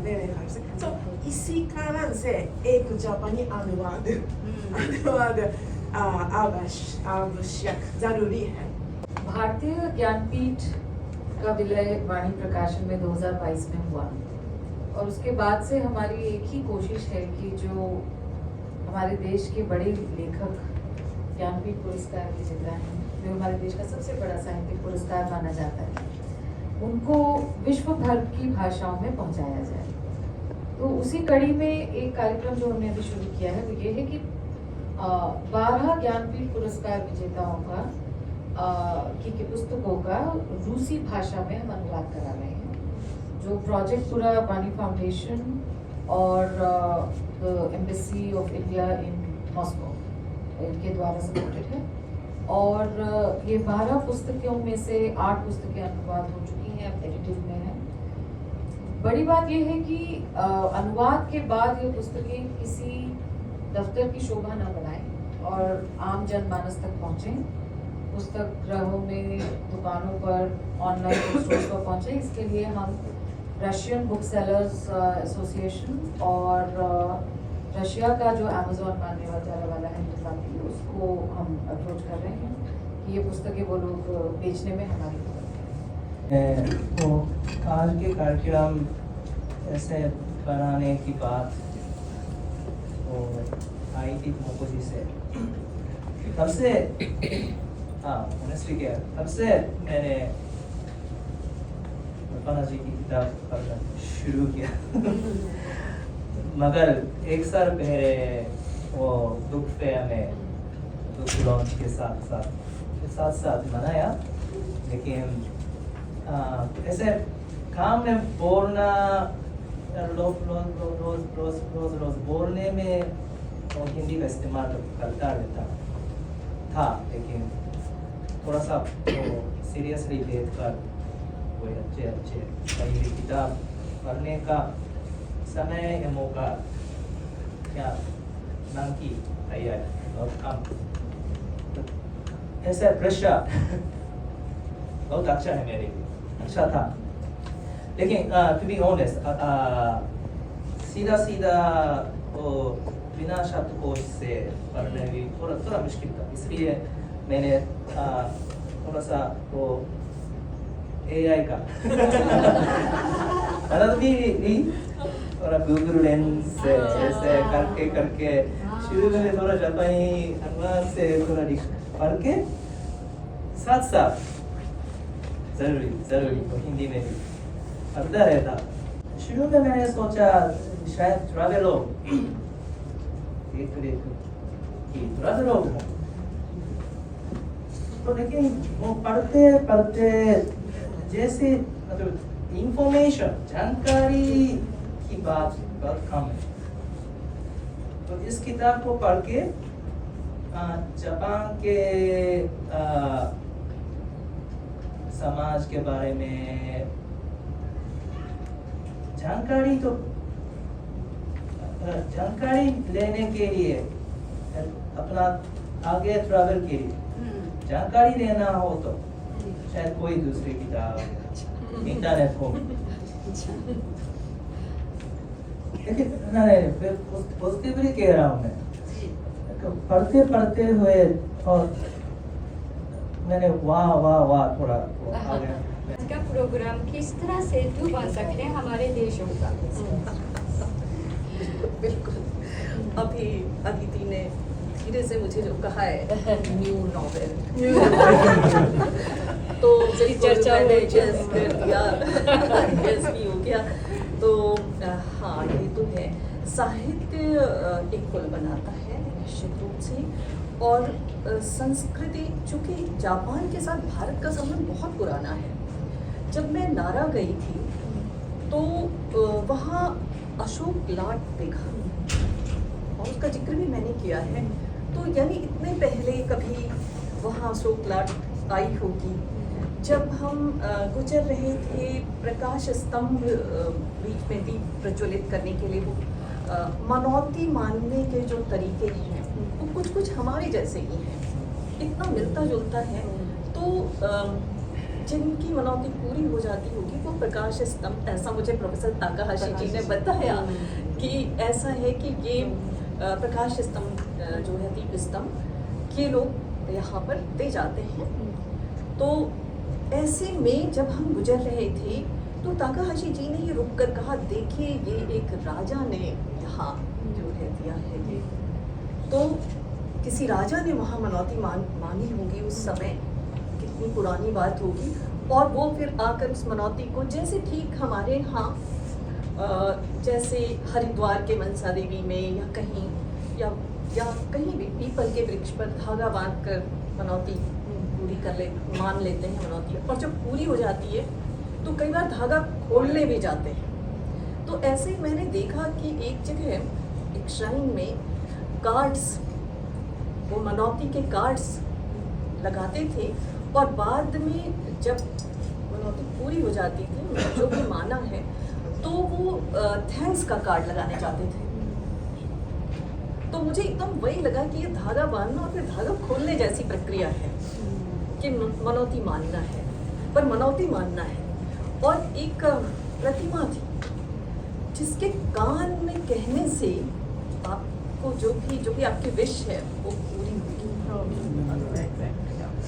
मेरे ख्याल से। तो इसी कारण से एक जापानी अनुवाद आवश्यक जरूरी है।
भारतीय ज्ञानपीठ का विलय वाणी प्रकाशन में 2022 में हुआ और उसके बाद से हमारी एक ही कोशिश है कि जो हमारे देश के बड़े लेखक ज्ञानपीठ पुरस्कार विजेता हैं, जो हमारे देश का सबसे बड़ा साहित्यिक पुरस्कार माना जाता है, उनको विश्व भर की भाषाओं में पहुंचाया जाए। तो उसी कड़ी में एक कार्यक्रम जो हमने अभी शुरू किया है वो ये है कि 12 ज्ञानपीठ पुरस्कार विजेताओं का की पुस्तकों का रूसी भाषा में हम अनुवाद करा रहे हैं। जो प्रोजेक्ट पूरा वाणी फाउंडेशन और the embassy of India in Moscow के द्वारा सपोर्टेड है। और ये 12 पुस्तकों में से 8 पुस्तकें अनुवाद हो चुकी हैं, अब एडिटिव में है। बड़ी बात यह है कि अनुवाद के बाद ये पुस्तकें किसी दफ्तर की शोभा न बनाएं और आम जनमानस तक पहुँचें, पुस्तक गृहों में, दुकानों पर, ऑनलाइन बुक स्टोर्स पर पहुँचें। इसके लिए हम रशियन बुक सेलर्स एसोसिएशन और रशिया का जो अमेज़न मानने वाला है हिंदुस्तानी, उसको हम अप्रोच कर रहे हैं कि ये पुस्तकें वो लोग बेचने में हमारी मदद करें।
तो आज के कार्यक्रम ऐसे बनाने की बात, और आई थी मोकोजी से, तब से ऑनेस्टली क्या, तब से मैंने कल्पना जी की किताब पढ़ना शुरू किया। मगर एक साल पहले वो बुक फेयर में बुक लॉन्च के साथ मनाया, लेकिन ऐसे काम में बोलना रोज बोलने में वो हिंदी का इस्तेमाल करता रहता था, लेकिन थोड़ा सा वो सीरियसली देख कर कोई अच्छे पहली किताब पढ़ने का समय या मौका या नाम की तैयारी बहुत कम, ऐसा प्रेशर बहुत अच्छा है मेरे लिए, अच्छा था। लेकिन टू बी ऑनेस्ट सीधा वो बिना शब्दकोश से पढ़ने भी थोड़ा मुश्किल था, इसलिए मैंने थोड़ा सा वो AI का मतलब भी थोड़ा गूगल लेंस से ऐसे करके शुरू में थोड़ा जापानी अनुवाद से थोड़ा पढ़ के साथ जरूरी तो हिंदी में भी पढ़ता रहता। शुरू में मैंने सोचा शायद ट्रैवलॉग ट्रैवलॉग हो, तो लेकिन वो पढ़ते जैसे मतलब इंफॉर्मेशन जानकारी की बात बहुत कम है, तो इस किताब को पढ़ के जापान के समाज के बारे में जानकारी लेने के लिए अपना आगे ट्रैवल के लिए जानकारी लेना हो तो शायद कोई दूसरी किताब इंटरनेट हो, लेकिन पॉजिटिवली कह रहा हूँ मैं, पढ़ते हुए और मैंने वाह थोड़ा आ गया।
आज का प्रोग्राम किस तरह सेतु बन सकते हैं हमारे देशों का?
बिल्कुल, अभी अदिति ने धीरे से मुझे जो कहा है न्यू नॉवेल तो
चर्चा
मैंने
हो
गेस कर दिया, गेस भी हो गया। तो हाँ, ये तो है, साहित्य एक पुल बनाता है निश्चित रूप से, और संस्कृति, चूँकि जापान के साथ भारत का संबंध बहुत पुराना है। जब मैं नारा गई थी तो वहाँ अशोक लाट देखा और उसका जिक्र भी मैंने किया है, तो यानी इतने पहले कभी वहाँ अशोक लाट आई होगी। जब हम गुजर रहे थे, प्रकाश स्तंभ बीच में दीप प्रज्वलित करने के लिए, वो मनौती मानने के जो तरीके हैं वो कुछ हमारे जैसे ही हैं, इतना मिलता जुलता है। तो जिनकी मनौती पूरी हो जाती होगी वो प्रकाश स्तंभ, ऐसा मुझे प्रोफेसर ताकाहाशी जी ने बताया कि ऐसा है कि ये प्रकाश स्तंभ जो है, दीप स्तंभ, ये लोग यहाँ पर दे जाते हैं। तो ऐसे में जब हम गुजर रहे थे तो ताकाहाशी जी ने ये रुक कर कहा, देखिए ये एक राजा ने यहाँ जो है दिया है ये, तो किसी राजा ने वहाँ मनौती मांगी होगी उस समय, कितनी पुरानी बात होगी, और वो फिर आकर उस मनौती को, जैसे ठीक हमारे यहाँ जैसे हरिद्वार के मनसा देवी में या कहीं या कहीं भी पीपल के वृक्ष पर धागा बांध कर मनौती पूरी मान लेते हैं मनौती, और जब पूरी हो जाती है तो कई बार धागा खोलने भी जाते हैं। तो ऐसे ही मैंने देखा कि एक जगह एक श्राइन में कार्ड्स, वो मनौती के कार्ड्स लगाते थे, और बाद में जब मनौती पूरी हो जाती थी, जो भी माना है, तो वो थैंक्स का कार्ड लगाने जाते थे। तो मुझे एकदम वही लगा कि ये धागा बांधना और फिर धागा खोलने जैसी प्रक्रिया है कि मनौती मानना है, पर मनौती मानना है। और एक प्रतिमा थी जिसके कान में कहने से आपको जो भी आपकी विश है वो पूरी होगी,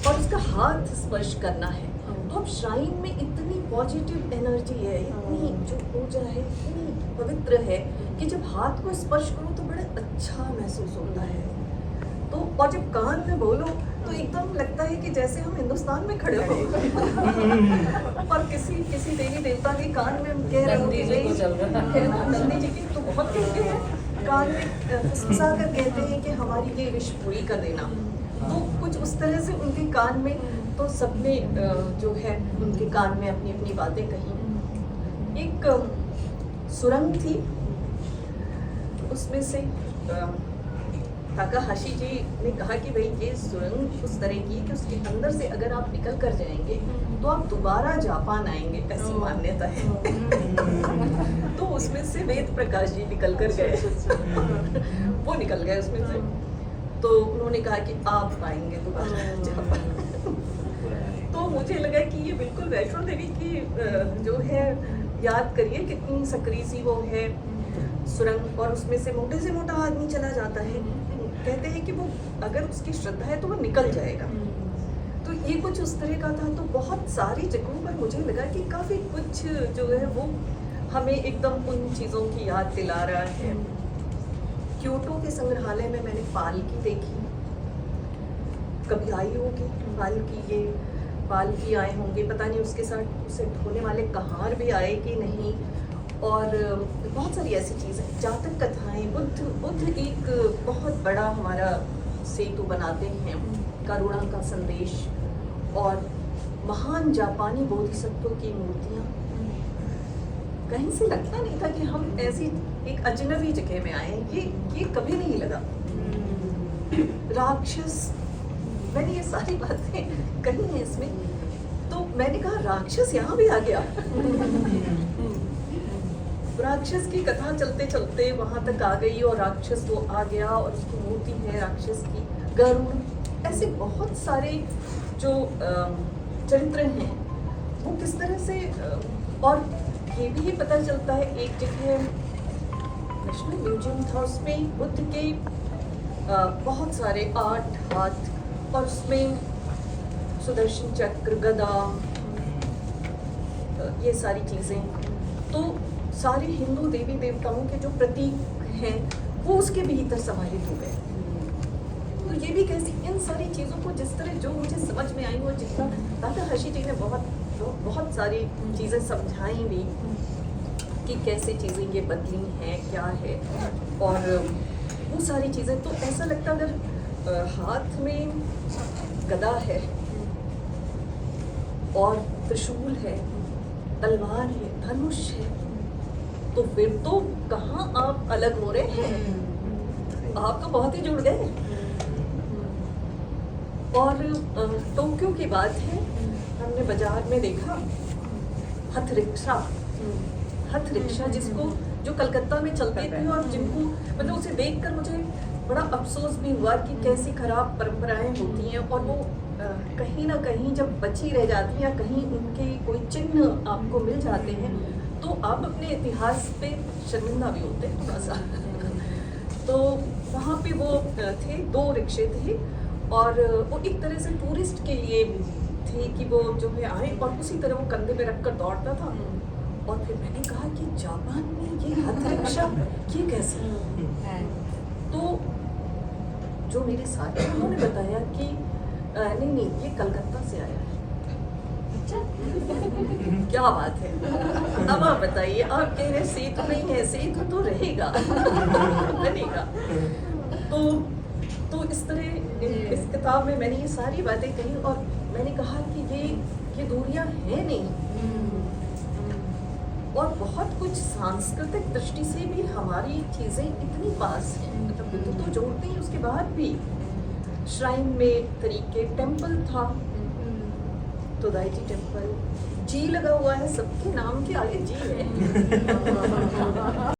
और उसका हाथ स्पर्श करना है। तो अब श्राइन में इतनी पॉजिटिव एनर्जी है, इतनी जो ऊर्जा है, इतनी पवित्र है कि जब हाथ को स्पर्श करो तो बड़ा बड़ा अच्छा महसूस होता है। तो और जब कान में बोलो तो एकदम लगता है कि जैसे हम हिंदुस्तान में खड़े हो और किसी देवी देवता के कान में हम कह रहे हो
नंदी जी को चल रहा है।
है ना, नंदी जी की तो बहुत कहते हैं, कान में फुसफुसा कर कहते हैं कि हमारी ये विश पूरी कर देना। तो कुछ उस तरह से उनके कान में, तो सबने जो है उनके कान में अपनी अपनी बातें कही। एक सुरंग थी, उसमें से ताकाहाशी जी ने कहा कि भाई ये सुरंग उस तरह की कि उसके अंदर से अगर आप निकल कर जाएंगे तो आप दोबारा जापान आएंगे, ऐसी मान्यता है। तो उसमें से वेद प्रकाश जी निकल कर गए वो निकल गए उसमें से। तो उन्होंने कहा कि आप आएंगे दोबारा जापान। तो मुझे लगा कि ये बिल्कुल वैष्णो देवी की जो है, याद करिए कितनी सकरी सी वो है सुरंग, और उसमें से मोटे से मोटा आदमी चला जाता है। कहते हैं कि वो अगर उसकी श्रद्धा है तो वो निकल जाएगा। तो ये कुछ उस तरह का था। तो बहुत सारी जगहों पर मुझे लगा कि काफ़ी कुछ जो है वो हमें एकदम उन चीज़ों की याद दिला रहा है। क्योटो के संग्रहालय में मैंने पालकी देखी, कभी आई होगी पालकी आए होंगे, पता नहीं उसके साथ उसे ढोने वाले कहार भी आए कि नहीं। और बहुत सारी ऐसी चीज़ें, जातक कथाएं, बुद्ध एक बहुत बड़ा हमारा सेतु बनाते हैं, करुणा का संदेश, और महान जापानी बोधिसत्वों की मूर्तियाँ। कहीं से लगता नहीं था कि हम ऐसी एक अजनबी जगह में आए, ये कभी नहीं लगा। राक्षस, मैंने ये सारी बातें कही हैं इसमें, तो मैंने कहा राक्षस यहाँ भी आ गया। राक्षस की कथा चलते चलते वहाँ तक आ गई, और राक्षस वो आ गया और उसकी मूर्ति है राक्षस की, गरुड़, ऐसे बहुत सारे जो चरित्र हैं वो किस तरह से। और ये भी पता चलता है, एक जगह नेशनल म्यूजियम था, उसमें बुद्ध के बहुत सारे 8 हाथ, और उसमें सुदर्शन चक्र, गदा, ये सारी चीज़ें, तो सारे हिंदू देवी देवताओं के जो प्रतीक हैं वो उसके भीतर समाहित हो गए। तो ये भी कैसी, इन सारी चीज़ों को जिस तरह जो मुझे समझ में आई, वो जितना ताकाहाशी जी ने बहुत सारी चीज़ें समझाई भी कि कैसे चीज़ें ये बदली हैं, क्या है, और वो सारी चीज़ें। तो ऐसा लगता अगर हाथ में गदा है और त्रिशूल है, तलवार है, धनुष है, तो फिर तो कहाँ आप अलग हो रहे हैं, आप तो बहुत ही जुड़ गए। और टोक्यो की बात है, हमने बाजार में देखा हथ रिक्शा जिसको, जो कलकत्ता में चलती थी, और जिनको मतलब उसे देखकर मुझे बड़ा अफसोस भी हुआ कि कैसी खराब परंपराएं होती हैं, और वो कहीं ना कहीं जब बची रह जाती हैं, या कहीं उनके कोई चिन्ह आपको मिल जाते हैं, तो आप अपने इतिहास पे शर्मिंदा भी होते हैं थोड़ा सा। तो वहाँ पे वो थे, 2 रिक्शे थे, और वो एक तरह से टूरिस्ट के लिए थे कि वो जो है आए, और उसी तरह वो कंधे पे रखकर दौड़ता था। और फिर मैंने कहा कि जापान में ये हथ रिक्शा ये कैसे? तो जो मेरे साथी हैं उन्होंने बताया कि नहीं ये कलकत्ता से आया है। अच्छा क्या बात है। अब आप बताइए, आप कह रहे सेतु नहीं है, सेतु तो रहेगा बनेगा। तो इस तरह इस किताब में मैंने ये सारी बातें कही, और मैंने कहा कि ये दूरियां हैं नहीं, और बहुत कुछ सांस्कृतिक दृष्टि से भी हमारी चीज़ें इतनी पास हैं। मतलब बुद्ध तो जोड़ते हैं, उसके बाद भी श्राइन में तरीके, टेम्पल था तोदाइची टेम्पल, जी लगा हुआ है, सबके नाम के आगे जी है।